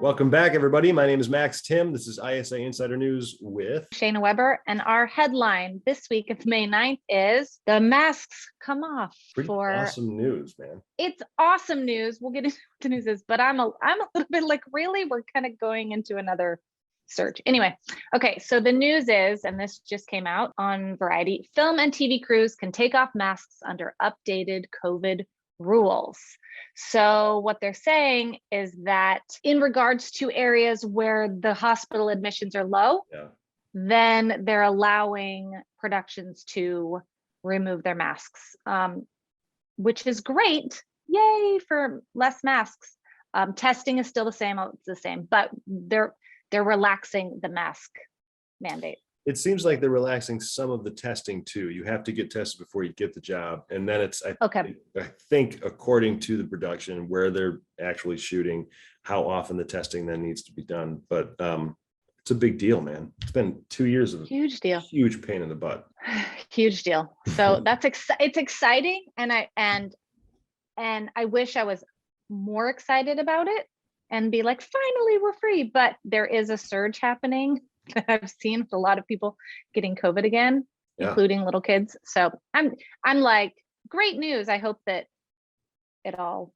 Welcome back, everybody. My name is Max Tim. This is ISA Insider News with Shayna Weber, and our headline this week of May 9th is the masks come off. pretty awesome news, man. It's awesome news. We'll get into what the news is, but I'm a little bit like, really? We're kind of going into another search. Anyway, okay, so the news is, and this just came out on Variety, film and TV crews can take off masks under updated COVID rules. So what they're saying is that in regards to areas where the hospital admissions are low, then they're allowing productions to remove their masks, which is great. Yay for less masks. Testing is still the same. It's the same, but they're relaxing the mask mandate. It seems like they're relaxing some of the testing too. You have to get tested before you get the job. And then it's, I think according to the production where they're actually shooting, how often the testing then needs to be done. But it's a big deal, man. It's been 2 years of huge deal, huge pain in the butt. Huge deal. So that's it's exciting. And I wish I was more excited about it and be like, finally, we're free. But there is a surge happening that I've seen with a lot of people getting COVID again, including little kids. So I'm like, great news. I hope that it all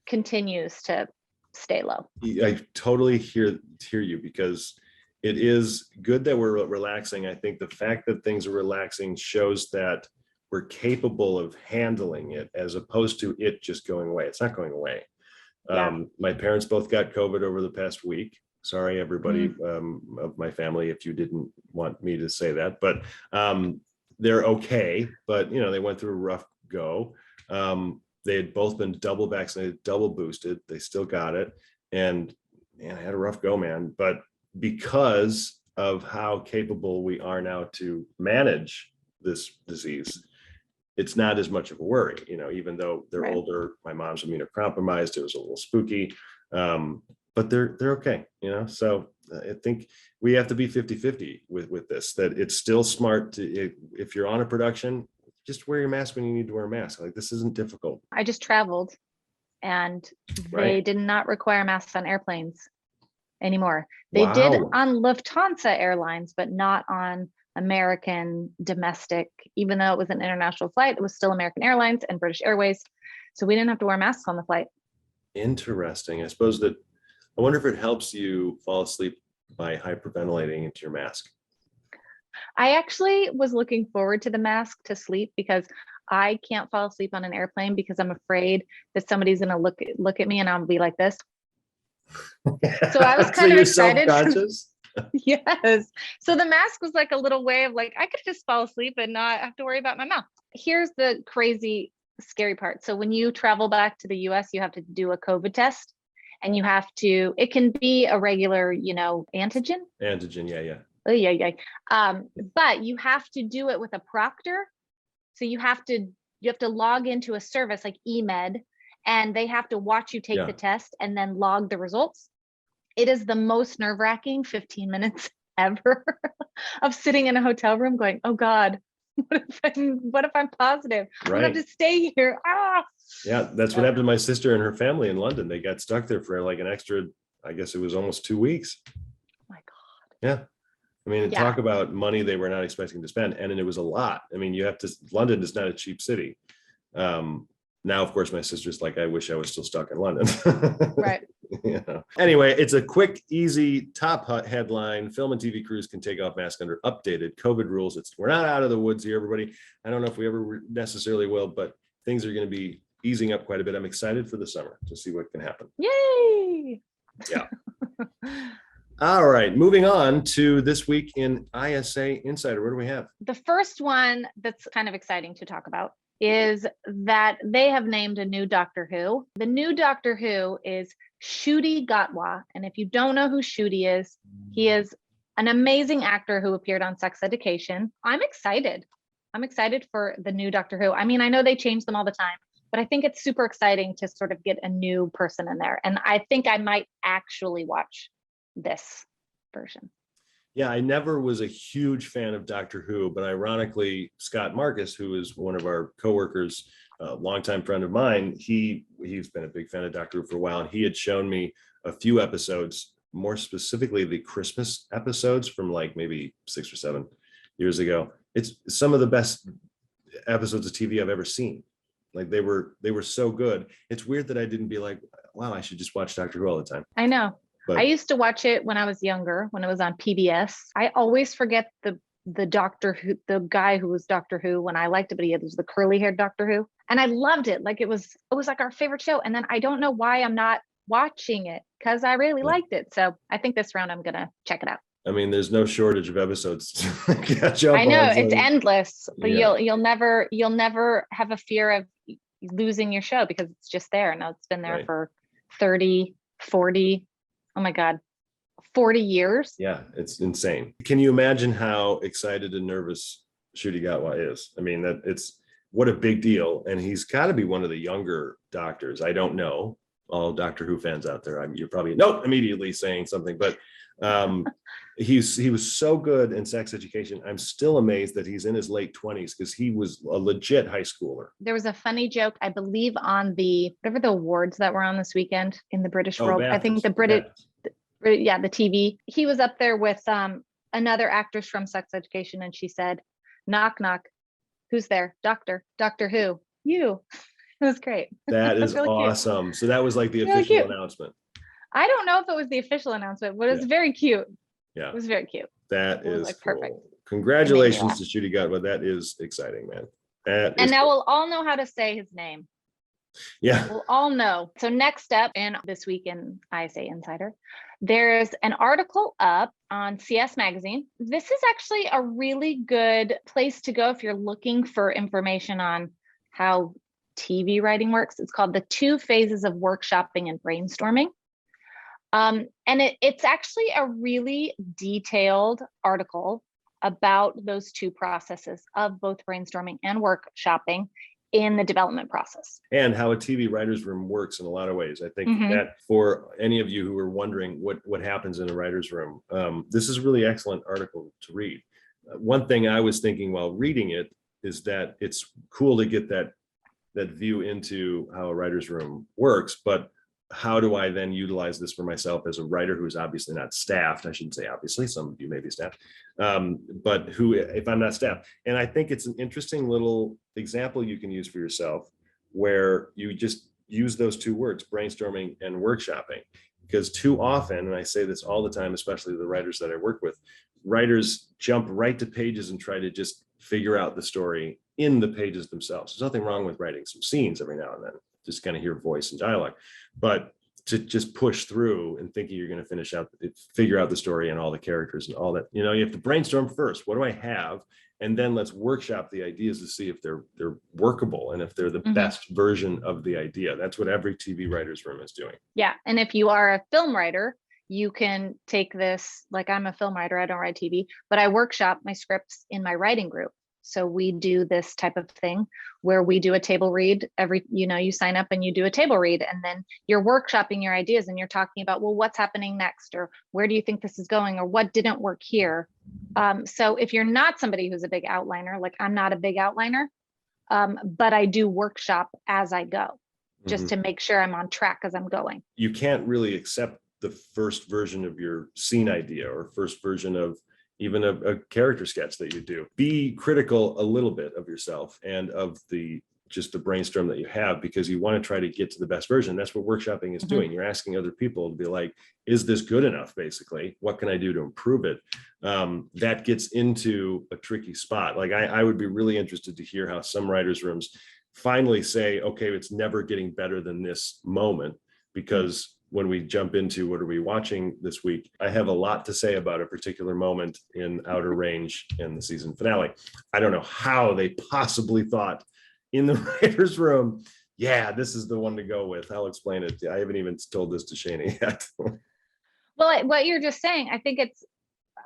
continues to stay low. I totally hear you, because it is good that we're relaxing. I think the fact that things are relaxing shows that we're capable of handling it, as opposed to it just going away. It's not going away. My parents both got COVID over the past week. Sorry, everybody of my family, if you didn't want me to say that, but they're okay. But, you know, they went through a rough go. They had both been double vaccinated, double boosted. They still got it. And man, I had a rough go, man. But because of how capable we are now to manage this disease, it's not as much of a worry, you know, even though they're older. My mom's immunocompromised. It was a little spooky. But they're okay, you know? So I think we have to be 50-50 with this, that it's still smart to, if you're on a production, just wear your mask when you need to wear a mask. Like, this isn't difficult. I just traveled and they did not require masks on airplanes anymore. They did on Lufthansa Airlines, but not on American domestic. Even though it was an international flight, it was still American Airlines and British Airways. So we didn't have to wear masks on the flight. Interesting. I suppose that, I wonder if it helps you fall asleep by hyperventilating into your mask. I actually was looking forward to the mask to sleep, because I can't fall asleep on an airplane because I'm afraid that somebody's going to look at me and I'll be like this. So I was kind of excited. Self-conscious? Yes. So the mask was like a little way of like, I could just fall asleep and not have to worry about my mouth. Here's the crazy, scary part. So when you travel back to the US, you have to do a COVID test. And you have to, it can be a regular, you know, antigen. Yeah. Oh, yeah. But you have to do it with a proctor. So you have to log into a service like eMed, and they have to watch you take the test and then log the results. It is the most nerve-wracking 15 minutes ever of sitting in a hotel room going, oh God, what if I'm positive? I'm gonna have to stay here. Yeah, that's what happened to my sister and her family in London. They got stuck there for like an extra, I guess it was almost 2 weeks. Oh my God. Yeah. I mean, talk about money they were not expecting to spend. And it was a lot. I mean, London is not a cheap city. Now, of course, my sister's like, I wish I was still stuck in London. Right. You know. Anyway, it's a quick, easy top headline. Film and TV crews can take off masks under updated COVID rules. We're not out of the woods here, everybody. I don't know if we ever necessarily will, but things are going to be easing up quite a bit. I'm excited for the summer to see what can happen. Yay! Yeah. All right, moving on to this week in ISA Insider. What do we have? The first one that's kind of exciting to talk about is that they have named a new Doctor Who. The new Doctor Who is Ncuti Gatwa. And if you don't know who Ncuti is, he is an amazing actor who appeared on Sex Education. I'm excited for the new Doctor Who. I mean, I know they change them all the time, but I think it's super exciting to sort of get a new person in there. And I think I might actually watch this version. Yeah, I never was a huge fan of Doctor Who, but ironically, Scott Marcus, who is one of our coworkers, a longtime friend of mine, he's been a big fan of Doctor Who for a while, and he had shown me a few episodes, more specifically the Christmas episodes from like maybe 6 or 7 years ago. It's some of the best episodes of TV I've ever seen. Like they were so good. It's weird that I didn't be like, wow, I should just watch Doctor Who all the time. I know. But I used to watch it when I was younger, when it was on PBS. I always forget the Doctor Who, the guy who was Doctor Who when I liked it, but he was the curly haired Doctor Who. And I loved it. Like it was like our favorite show. And then I don't know why I'm not watching it because I really liked it. So I think this round I'm gonna check it out. I mean, there's no shortage of episodes to catch up I know on, it's so- endless, but Yeah. you'll never have a fear of losing your show because it's just there. Now it's been there Right. for 30, 40, oh my God, 40 years. Yeah, it's insane. Can you imagine how excited and nervous Ncuti Gatwa is? I mean, what a big deal. And he's got to be one of the younger doctors. I don't know, all Doctor Who fans out there. You're probably immediately saying something, but he was so good in Sex Education. I'm still amazed that he's in his late 20s because he was a legit high schooler. There was a funny joke, I believe, on whatever the awards that were on this weekend in the British world. I think the British, the TV. He was up there with another actress from Sex Education, and she said, "Knock, knock. Who's there? Doctor Who. You." It was great. That is really awesome. cute. So that was like the Really official cute. announcement. I don't know if it was the official announcement, but it was very cute. Yeah. It was very cute. That It was, is like, cool. perfect. Congratulations to Ncuti Gatwa. That is exciting, man. And now we'll all know how to say his name. Yeah. We'll all know. So next up in this week in ISA Insider, there's an article up on CS Magazine. This is actually a really good place to go if you're looking for information on how TV writing works. It's called The 2 Phases of Workshopping and Brainstorming. And it's actually a really detailed article about those 2 processes of both brainstorming and workshopping in the development process. And how a TV writer's room works in a lot of ways. I think that for any of you who are wondering what happens in a writer's room, this is a really excellent article to read. One thing I was thinking while reading it is that it's cool to get that view into how a writer's room works, but how do I then utilize this for myself as a writer who is obviously not staffed? I shouldn't say obviously, some of you may be staffed, but who, if I'm not staffed. And I think it's an interesting little example you can use for yourself where you just use those 2 words, brainstorming and workshopping, because too often, and I say this all the time, especially the writers that I work with, writers jump right to pages and try to just figure out the story in the pages themselves. There's nothing wrong with writing some scenes every now and then, just kind of hear voice and dialogue, but to just push through and thinking you're going to figure out the story and all the characters and all that, you have to brainstorm first. What do I have? And then let's workshop the ideas to see if they're workable and if they're the best version of the idea. That's what every TV writer's room is doing. Yeah. And if you are a film writer, you can take this, like I'm a film writer, I don't write TV, but I workshop my scripts in my writing group. So we do this type of thing where we do a table read you sign up and you do a table read, and then you're workshopping your ideas and you're talking about, well, what's happening next, or where do you think this is going, or what didn't work here. So if you're not somebody who's a big outliner, like I'm not a big outliner, but I do workshop as I go, just to make sure I'm on track as I'm going. You can't really accept the first version of your scene idea or first version of even a character sketch that you do. Be critical a little bit of yourself and of the brainstorm that you have, because you want to try to get to the best version. That's what workshopping is doing. You're asking other people to be like, is this good enough? Basically, what can I do to improve it? That gets into a tricky spot. Like I would be really interested to hear how some writers' rooms finally say, okay, it's never getting better than this moment, because when we jump into what are we watching this week, I have a lot to say about a particular moment in Outer Range in the season finale. I don't know how they possibly thought in the writer's room, yeah, this is the one to go with. I'll explain it. I haven't even told this to Shayna yet. Well, what you're just saying, I think it's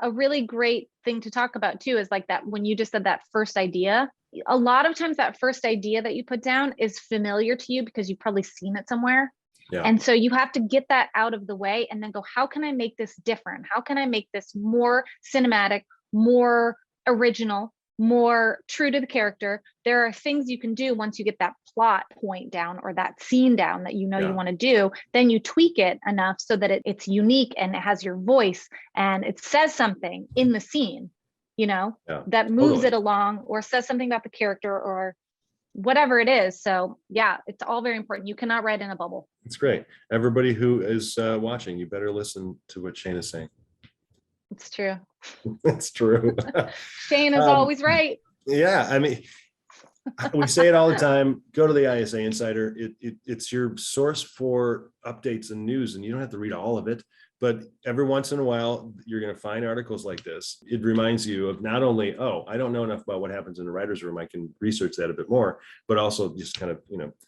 a really great thing to talk about too, is like that when you just said that first idea, a lot of times that first idea that you put down is familiar to you because you've probably seen it somewhere. Yeah. And so you have to get that out of the way and then go, how can I make this different? How can I make this more cinematic, more original, more true to the character. There are things you can do once you get that plot point down or that scene down that you want to do, then you tweak it enough so that it's unique and it has your voice and it says something in the scene, that moves it along or says something about the character or whatever it is. So yeah, it's all very important. You cannot write in a bubble. It's great. Everybody who is watching, you better listen to what Shayna's saying. It's true. It's true. Shane is always right. Yeah, I mean, we say it all the time. Go to the ISA Insider. It's your source for updates and news, and you don't have to read all of it. But every once in a while, you're going to find articles like this. It reminds you of not only, I don't know enough about what happens in the writer's room, I can research that a bit more, but also just kind of,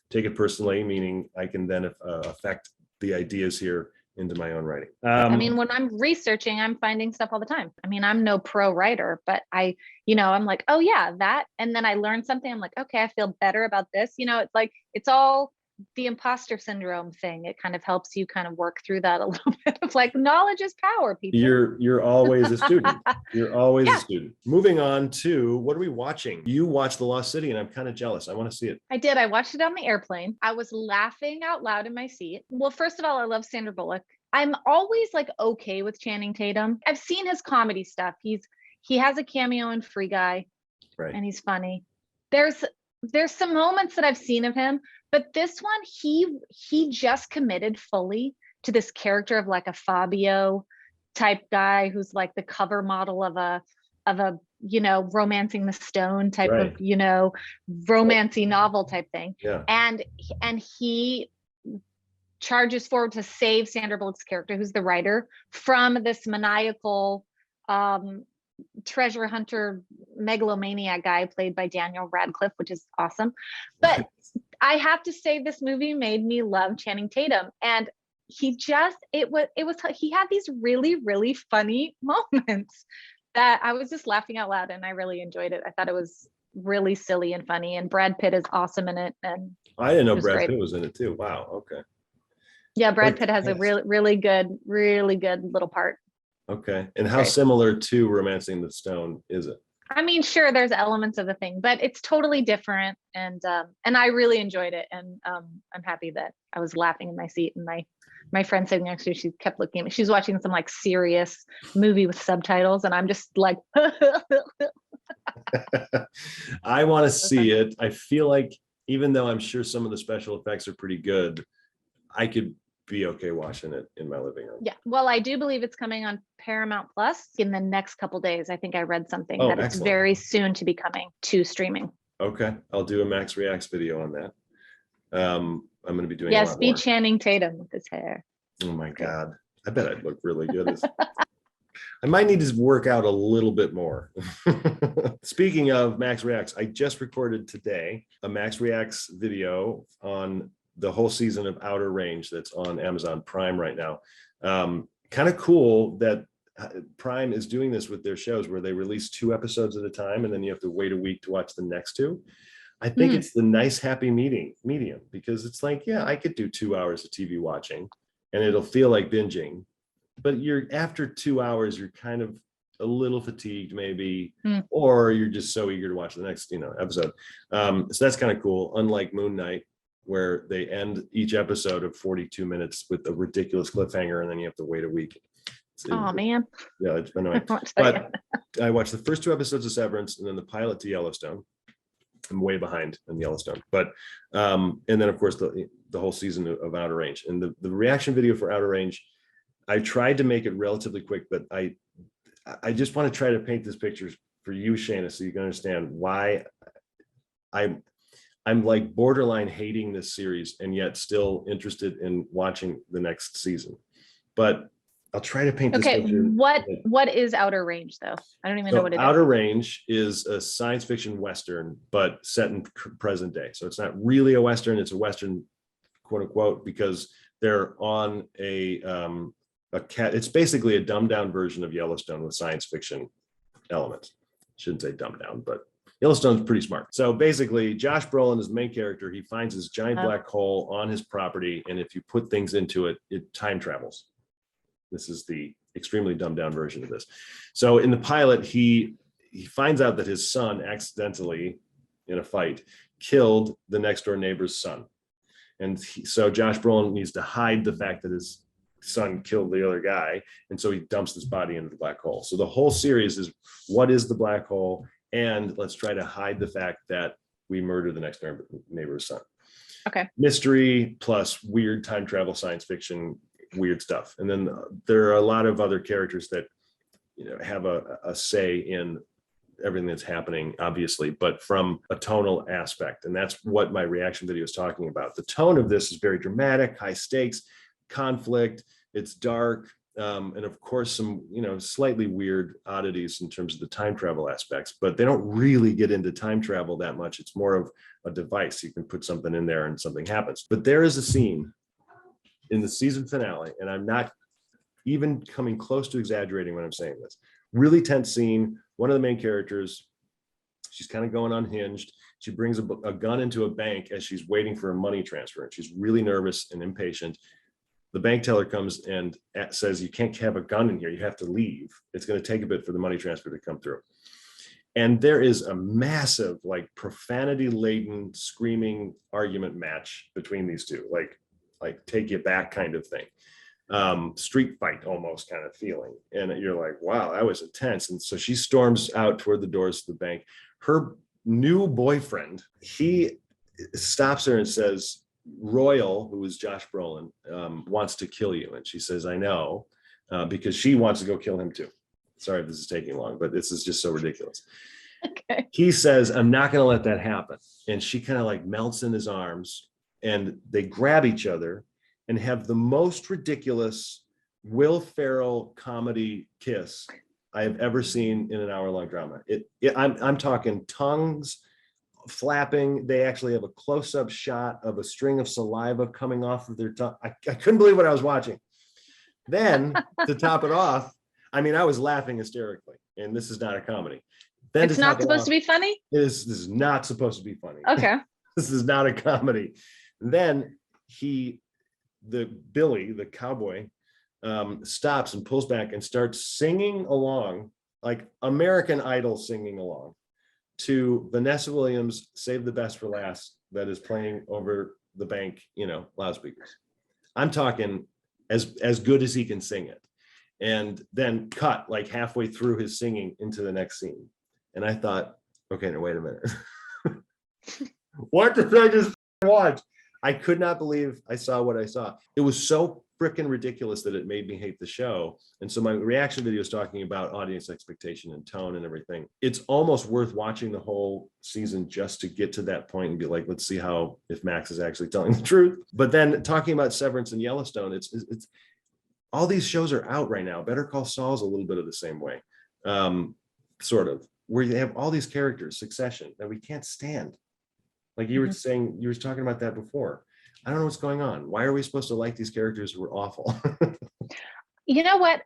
take it personally, meaning I can then affect the ideas here into my own writing. I mean, when I'm researching, I'm finding stuff all the time. I mean, I'm no pro writer, but I'm like, oh yeah, that. And then I learn something. I'm like, okay, I feel better about this. It's like, it's all the imposter syndrome thing. It kind of helps you kind of work through that a little bit of like, knowledge is power, people. You're always a student. You're always a student. Moving on to, what are we watching? You watched The Lost City and I'm kind of jealous. I want to see it. I did. I watched it on the airplane. I was laughing out loud in my seat. Well, first of all, I love Sandra Bullock. I'm always like okay with Channing Tatum. I've seen his comedy stuff. He has a cameo in Free Guy, right? And he's funny. There's some moments that I've seen of him, but this one, he just committed fully to this character of like a Fabio type guy who's like the cover model of a Romancing the Stone type of romancy novel type thing. Yeah. And he charges forward to save Sandra Bullock's character, who's the writer, from this maniacal treasure hunter megalomaniac guy played by Daniel Radcliffe, which is awesome. But I have to say, this movie made me love Channing Tatum, and he had these really, really funny moments that I was just laughing out loud, and I really enjoyed it. I thought it was really silly and funny, and Brad Pitt is awesome in it. And I didn't know Brad Pitt was in it too. Wow. Okay. Yeah, Brad Pitt has a really good little part. Okay. And how similar to Romancing the Stone is it? I mean, sure, there's elements of the thing, but it's totally different. And I really enjoyed it. And I'm happy that I was laughing in my seat, and my friend sitting next to me, she kept looking at me. She's watching some like serious movie with subtitles, and I'm just like, I want to see it. I feel like, even though I'm sure some of the special effects are pretty good, I could be okay watching it in my living room. Yeah. Well, I do believe it's coming on Paramount Plus in the next couple days. I think I read something that it's very soon to be coming to streaming. Okay. I'll do a Max Reacts video on that. I'm going to be doing a lot be more. Channing Tatum with his hair. Oh my God. I bet I'd look really good. I might need to work out a little bit more. Speaking of Max Reacts, I just recorded today a Max Reacts video on the whole season of Outer Range that's on Amazon Prime right now. Kind of cool that Prime is doing this with their shows, where they release 2 episodes at a time, and then you have to wait a week to watch the next 2. I think it's the nice happy medium, because it's like, yeah, I could do 2 hours of TV watching and it'll feel like binging, but after 2 hours, you're kind of a little fatigued maybe, or you're just so eager to watch the next, episode. So that's kind of cool. Unlike Moon Knight, where they end each episode of 42 minutes with a ridiculous cliffhanger, and then you have to wait a week. Man. Yeah, it's annoying. But I watched the first 2 episodes of Severance, and then the pilot to Yellowstone. I'm way behind in Yellowstone, but and then of course the whole season of Outer Range. And the reaction video for Outer Range, I tried to make it relatively quick, but I just want to try to paint this picture for you, Shayna, so you can understand why I'm like borderline hating this series and yet still interested in watching the next season. But I'll try to paint this picture. What is Outer Range though? I don't even know what it is. Outer Range is a science fiction Western, but set in present day. So it's not really a Western, it's a Western, quote unquote, because they're on it's basically a dumbed down version of Yellowstone with science fiction elements. Shouldn't say dumbed down, but Yellowstone's pretty smart. So basically, Josh Brolin is the main character. He finds this giant black hole on his property, and if you put things into it, it time travels. This is the extremely dumbed down version of this. So in the pilot, he he finds out that his son accidentally, in a fight, killed the next door neighbor's son. And so Josh Brolin needs to hide the fact that his son killed the other guy. And so he dumps this body into the black hole. So the whole series is, what is the black hole? And let's try to hide the fact that we murdered the next neighbor's son. Okay. Mystery plus weird time travel, science fiction, weird stuff. And then there are a lot of other characters that, you know, have a say in everything that's happening, obviously, but from a tonal aspect. And that's what my reaction video is talking about. The tone of this is very dramatic, high stakes, conflict, it's dark, and of course some, you know, slightly weird oddities in terms of the time travel aspects, but they don't really get into time travel that much. It's more of a device. You can put something in there and something happens. But there is a scene in the season finale, and I'm not even coming close to exaggerating when I'm saying this, really tense scene. One of the main characters, she's kind of going unhinged. She brings a gun into a bank as she's waiting for a money transfer. And she's really nervous and impatient. The bank teller comes and says, you can't have a gun in here. You have to leave. It's going to take a bit for the money transfer to come through. And there is a massive, like, profanity laden screaming argument match between these two, like take you back kind of thing. Street fight almost kind of feeling. And you're like, wow, that was intense. And so she storms out toward the doors of the bank. Her new boyfriend, he stops her and says, Royal, who is Josh Brolin, wants to kill you. And she says, I know, because she wants to go kill him too. Sorry if this is taking long, but this is just so ridiculous. Okay. He says, I'm not going to let that happen. And she kind of like melts in his arms, and they grab each other and have the most ridiculous Will Ferrell comedy kiss I have ever seen in an hour-long drama. I'm talking tongues flapping. They actually have a close-up shot of a string of saliva coming off of their tongue. I couldn't believe what I was watching. Then to top it off, I mean, I was laughing hysterically, and this is not a comedy. Then it's not supposed to be funny? This is not supposed to be funny. Okay. This is not a comedy. And then Billy, the cowboy, stops and pulls back and starts singing along, like American Idol singing along, to Vanessa Williams' Save the Best for Last that is playing over the bank, you know, loudspeakers. I'm talking as good as he can sing it. And then cut like halfway through his singing into the next scene. And I thought, okay, now wait a minute. What did I just watch? I could not believe I saw what I saw. It was so freaking ridiculous that it made me hate the show. And so my reaction video is talking about audience expectation and tone and everything. It's almost worth watching the whole season just to get to that point and be like, let's see if Max is actually telling the truth. But then talking about Severance and Yellowstone, it's all these shows are out right now. Better Call Saul is a little bit of the same way, sort of, where you have all these characters, Succession, that we can't stand. Like you were saying, you were talking about that before. I don't know what's going on. Why are we supposed to like these characters who are awful? You know what?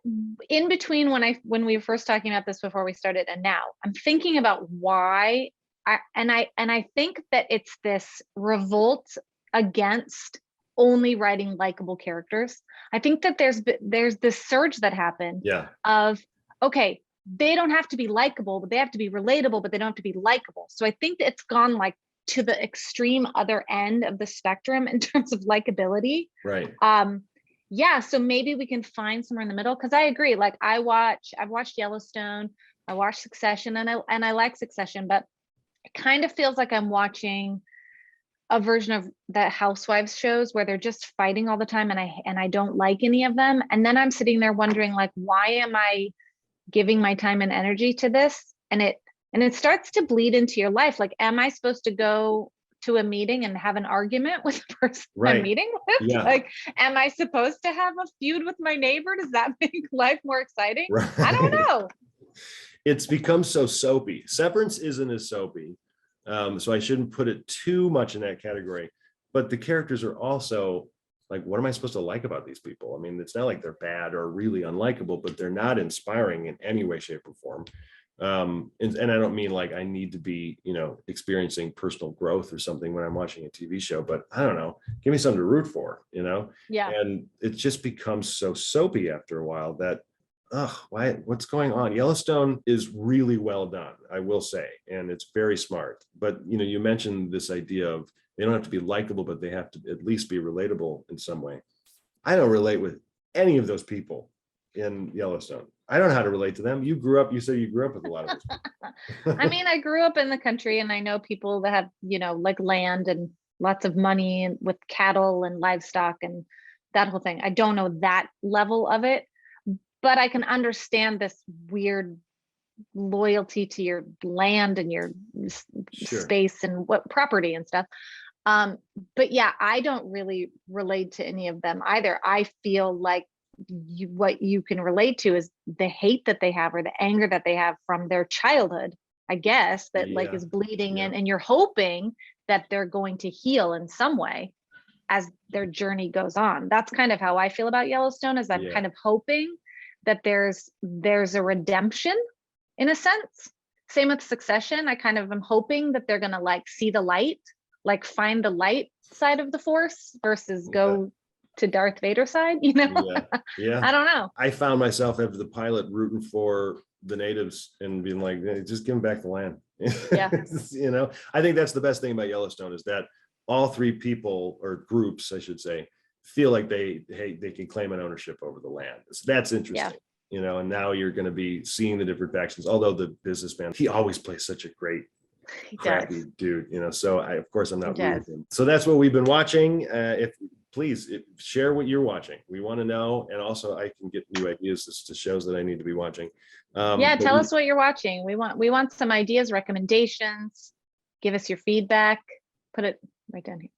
In between when we were first talking about this before we started and now, I'm thinking about why I think that it's this revolt against only writing likable characters. I think that there's this surge that happened of, okay, they don't have to be likable, but they have to be relatable, but they don't have to be likable. So I think that it's gone like to the extreme other end of the spectrum in terms of likability. Right. Yeah. So maybe we can find somewhere in the middle. Cause I agree. Like I've watched Yellowstone, I watched Succession, and I like Succession, but it kind of feels like I'm watching a version of that Housewives shows where they're just fighting all the time. And I don't like any of them. And then I'm sitting there wondering, like, why am I giving my time and energy to this? And it starts to bleed into your life. Like, am I supposed to go to a meeting and have an argument with the person I'm meeting with? Yeah. Like, am I supposed to have a feud with my neighbor? Does that make life more exciting? Right. I don't know. It's become so soapy. Severance isn't as soapy. So I shouldn't put it too much in that category. But the characters are also like, what am I supposed to like about these people? I mean, it's not like they're bad or really unlikable, but they're not inspiring in any way, shape, or form. And I don't mean like I need to be, you know, experiencing personal growth or something when I'm watching a TV show, but I don't know, give me something to root for, you know? Yeah. And it just becomes so soapy after a while that what's going on? Yellowstone is really well done, I will say, and it's very smart. But you mentioned this idea of they don't have to be likable, but they have to at least be relatable in some way. I don't relate with any of those people in Yellowstone. I don't know how to relate to them. You say you grew up with a lot of those. I mean, I grew up in the country and I know people that have, like land and lots of money and with cattle and livestock and that whole thing. I don't know that level of it, but I can understand this weird loyalty to your land and your Sure. space and what property and stuff. But yeah, I don't really relate to any of them either. I feel like what you can relate to is the hate that they have or the anger that they have from their childhood, I guess, that like Yeah. is bleeding Yeah. in, and you're hoping that they're going to heal in some way as their journey goes on. That's kind of how I feel about Yellowstone, is I'm Yeah. kind of hoping that there's a redemption in a sense. Same with Succession. I kind of am hoping that they're gonna like see the light, like find the light side of the force versus go to Darth Vader side, Yeah. Yeah. I don't know. I found myself after the pilot rooting for the natives and being like, "Hey, just give them back the land." Yeah. I think that's the best thing about Yellowstone is that all three people or groups, I should say, feel like they can claim an ownership over the land. So that's interesting. And now you're going to be seeing the different factions. Although the businessman, he always plays such a great He crappy does. dude. So of course I'm not He rooting does. for him. So that's what we've been watching. Please share what you're watching. We want to know, and also I can get new ideas as to shows that I need to be watching. Yeah, tell us what you're watching. We want some ideas, recommendations. Give us your feedback. Put it right down here.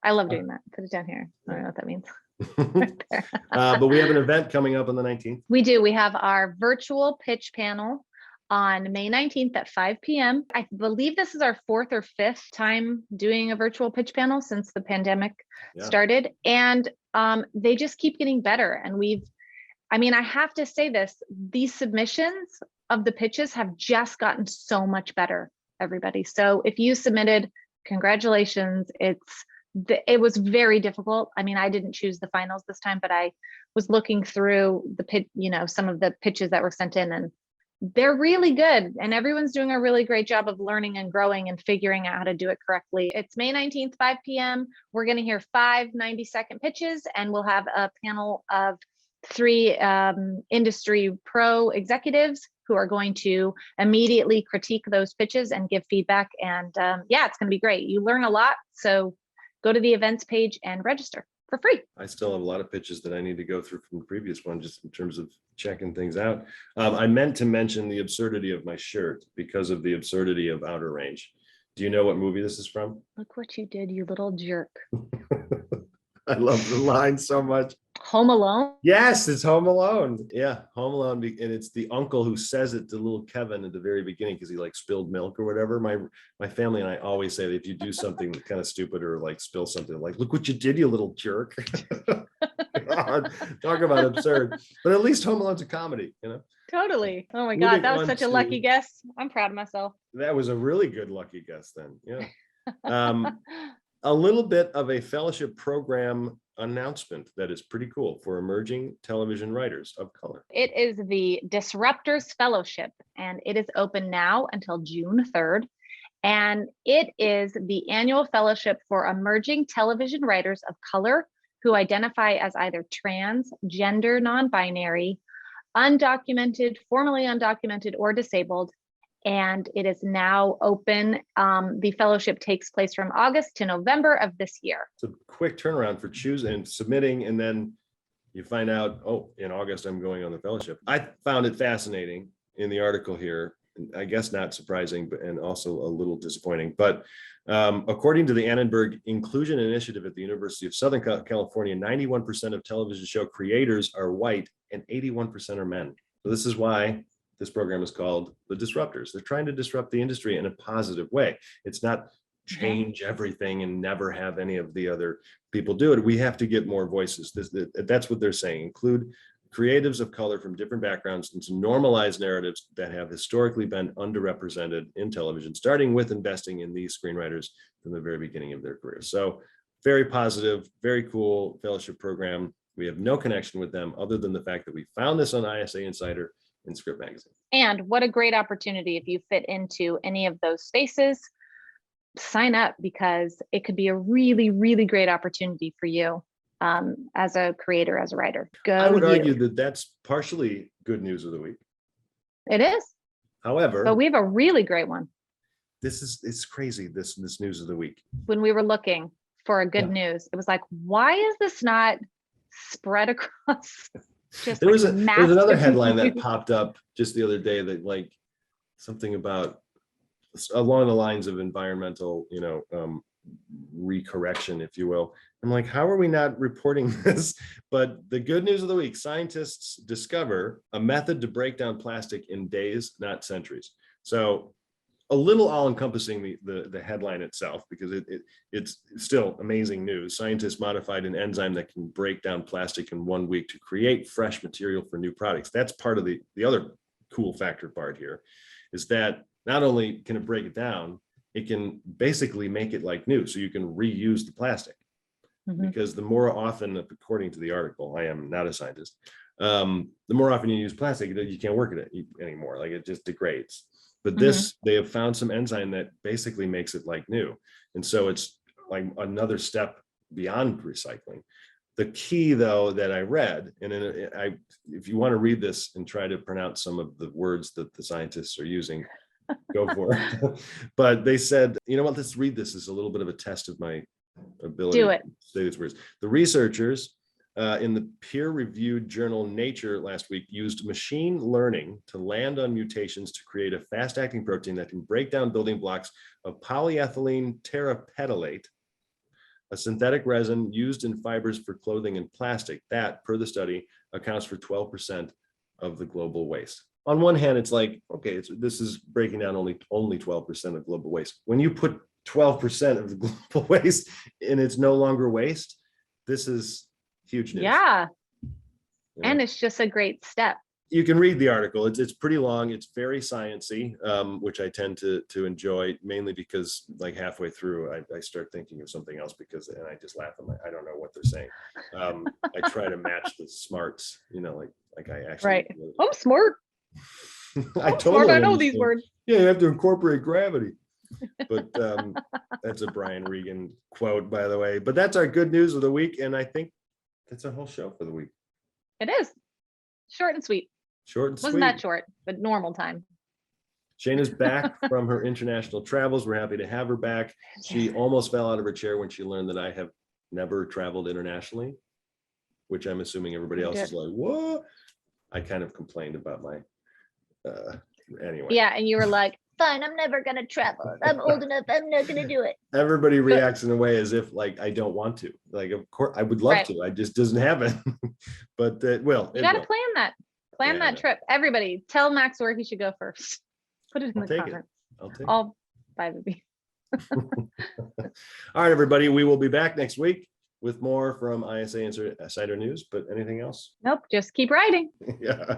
I love doing that. Put it down here. I don't know what that means. Right there. But we have an event coming up on the 19th. We do. We have our virtual pitch panel on May 19th at 5 p.m. I believe this is our 4th or 5th time doing a virtual pitch panel since the pandemic started. And they just keep getting better. And I have to say this, these submissions of the pitches have just gotten so much better, everybody. So if you submitted, congratulations. It was very difficult. I didn't choose the finals this time, but I was looking through the pitch, some of the pitches that were sent in, and they're really good. And everyone's doing a really great job of learning and growing and figuring out how to do it correctly. It's May 19th, 5 p.m. We're going to hear 5 90-second pitches, and we'll have a panel of 3 industry pro executives who are going to immediately critique those pitches and give feedback. And it's going to be great. You learn a lot. So go to the events page and register for free. I still have a lot of pitches that I need to go through from the previous one, just in terms of checking things out. I meant to mention the absurdity of my shirt because of the absurdity of Outer Range. Do you know what movie this is from? Look what you did, you little jerk. I love the line so much. Home Alone? Yes, it's Home Alone. Yeah, Home Alone. And it's the uncle who says it to little Kevin at the very beginning because he like spilled milk or whatever. My family and I always say that if you do something kind of stupid or like spill something, like, look what you did, you little jerk. God, talk about absurd. But at least Home Alone's a comedy, Totally. Oh my God, that was such a lucky guess. I'm proud of myself. That was a really good lucky guess then. Yeah. A little bit of a fellowship program announcement that is pretty cool for emerging television writers of color. It is the Disruptors Fellowship, and it is open now until June 3rd. And it is the annual fellowship for emerging television writers of color who identify as either trans, gender non-binary, undocumented, formerly undocumented, or disabled. And it is now open. The fellowship takes place from August to November of this year. It's a quick turnaround for choosing and submitting, and then you find out, oh, in August I'm going on the fellowship. I found it fascinating in the article here. I guess not surprising, but and also a little disappointing. But according to the Annenberg Inclusion Initiative at the University of Southern California, 91% of television show creators are white and 81% are men. So this is why this program is called the Disruptors. They're trying to disrupt the industry in a positive way. It's not change everything and never have any of the other people do it. We have to get more voices. That's what they're saying. Include creatives of color from different backgrounds and to normalize narratives that have historically been underrepresented in television, starting with investing in these screenwriters from the very beginning of their career. So very positive, very cool fellowship program. We have no connection with them other than the fact that we found this on ISA Insider and Script Magazine. And what a great opportunity if you fit into any of those spaces. Sign up, because it could be a really, really great opportunity for you as a creator, as a writer. I would argue that that's partially good news of the week. It is. However, But we have a really great one. It's crazy, this news of the week. When we were looking for a good news, it was like, why is this not spread across? Just There was another headline that news? popped up just the other day that like something about along the lines of environmental, recorrection, if you will. I'm like, how are we not reporting this? But the good news of the week, scientists discover a method to break down plastic in days, not centuries. So a little all-encompassing the headline itself, because it's still amazing news. Scientists modified an enzyme that can break down plastic in 1 week to create fresh material for new products. That's part of the other cool factor part here, is that not only can it break it down, it can basically make it like new. So you can reuse the plastic. Because the more often, according to the article, I am not a scientist, the more often you use plastic, you can't work at it anymore. Like it just degrades. But this, they have found some enzyme that basically makes it like new. And so it's like another step beyond recycling. The key, though, that I read, and if you want to read this and try to pronounce some of the words that the scientists are using, go for it. But they said, you know what, let's read this as a little bit of a test of my ability Do it. to say these words. The researchers in the peer-reviewed journal Nature last week used machine learning to land on mutations to create a fast-acting protein that can break down building blocks of polyethylene terephthalate, a synthetic resin used in fibers for clothing and plastic that, per the study, accounts for 12% of the global waste. On one hand, it's like, okay, this is breaking down only 12% of global waste. When you put 12% of the global waste and it's no longer waste, this is huge news. Yeah. And it's just a great step. You can read the article. It's pretty long. It's very sciencey, which I tend to enjoy, mainly because like halfway through, I start thinking of something else and I just laugh. I don't know what they're saying. I try to match the smarts, like I actually. Right. I'm smart. I know these words. Yeah, you have to incorporate gravity. But that's a Brian Regan quote, by the way. But that's our good news of the week, and I think that's our whole show for the week. It is short and sweet. Short and sweet. Wasn't that short, but normal time. Shayna's back from her international travels. We're happy to have her back. She almost fell out of her chair when she learned that I have never traveled internationally, which I'm assuming everybody else is like, what? I kind of complained about my anyway. Yeah, and you were like, fine, I'm never gonna travel. I'm old enough, I'm not gonna do it. Everybody reacts in a way as if like I don't want to. Like, of course I would love to. I just doesn't happen. But it will. You gotta plan that. Plan that trip. Everybody, tell Max where he should go first. Put it in the comments. I'll buy the beef. All right, everybody. We will be back next week with more from ISA Insider News. But anything else? Nope. Just keep writing. Yeah. All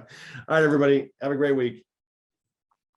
right, everybody. Have a great week.